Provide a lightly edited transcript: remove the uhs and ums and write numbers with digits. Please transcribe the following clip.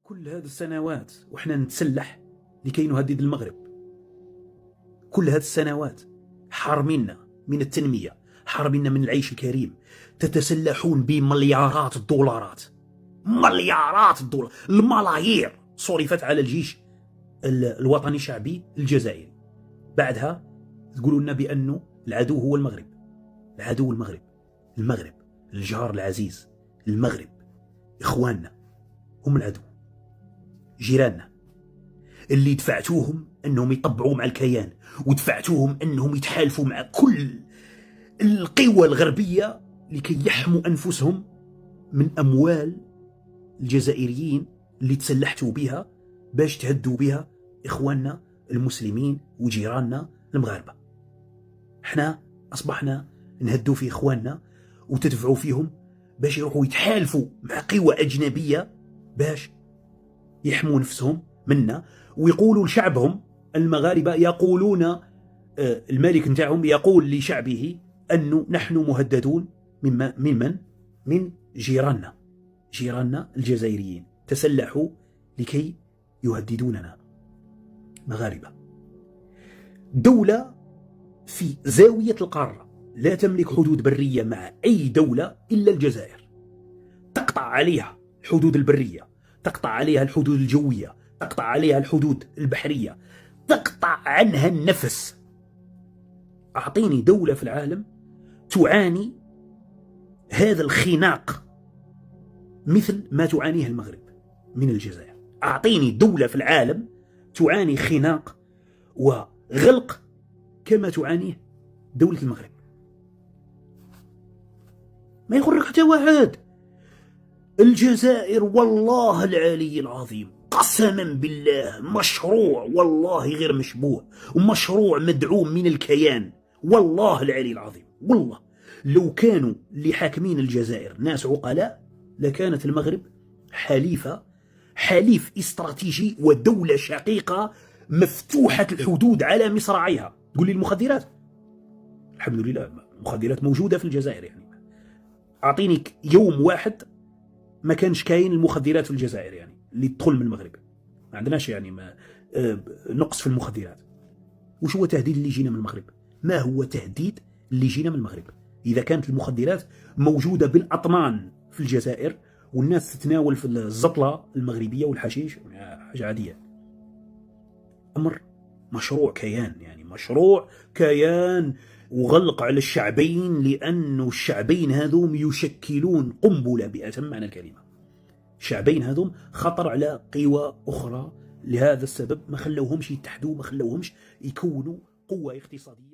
كل هذه السنوات وإحنا نتسلح لكي نهدد المغرب. كل هذه السنوات حارمينا من التنمية، حارمينا من العيش الكريم. تتسلحون بمليارات الدولارات، مليارات الدولار، الملايير صرفت على الجيش الوطني الشعبي الجزائري. بعدها تقولوا لنا بأنه العدو هو المغرب. العدو المغرب الجار العزيز، المغرب إخواننا هم العدو، جيراننا اللي دفعتوهم أنهم يطبعوا مع الكيان، ودفعتوهم أنهم يتحالفوا مع كل القوى الغربية لكي يحموا أنفسهم من أموال الجزائريين اللي تسلحتوا بها باش تهدوا بها إخواننا المسلمين وجيراننا المغاربة. احنا أصبحنا نهدوا في إخواننا وتدفعوا فيهم باش يروحوا يتحالفوا مع قوى أجنبية باش يحموا نفسهم منا، ويقولوا لشعبهم المغاربة، يقولون الملك نتاعهم يقول لشعبه أنه نحن مهددون من جيراننا الجزائريين، تسلحوا لكي يهددوننا. مغاربة، دولة في زاوية القارة لا تملك حدود برية مع أي دولة إلا الجزائر، تقطع عليها الحدود البرية، تقطع عليها الحدود الجوية، تقطع عليها الحدود البحرية، تقطع عنها النفس. أعطيني دولة في العالم تعاني هذا الخناق مثل ما تعانيه المغرب من الجزائر. أعطيني دولة في العالم تعاني خناق وغلق كما تعانيه دولة المغرب. ما يغرك حتى واحد. الجزائر والله العلي العظيم قسما بالله مشروع والله غير مشبوه، ومشروع مدعوم من الكيان والله العلي العظيم. والله لو كانوا اللي حاكمين الجزائر ناس عقلاء لكانت المغرب حليف استراتيجي ودولة شقيقة مفتوحة الحدود على مصراعيها. تقول لي المخدرات، الحمد لله المخدرات موجودة في الجزائر. يعني أعطيني يوم واحد ما كانش كاين المخدرات في الجزائر يعني اللي تدخل من المغرب. ما عندناش يعني نقص في المخدرات. وش هو تهديد اللي يجينا من المغرب؟ ما هو تهديد اللي يجينا من المغرب؟ إذا كانت المخدرات موجودة بالأطنان في الجزائر والناس تتناول في الزطلة المغربية والحشيش، حاجة عادية. أمر مشروع كيان، يعني مشروع كيان وغلق على الشعبين، لأنه الشعبين هذوم يشكلون قنبلة بأتم معنى الكلمة. الشعبين هذوم خطر على قوى أخرى، لهذا السبب ما خلوهمش يتحدوا، ما خلوهمش يكونوا قوة اقتصادية.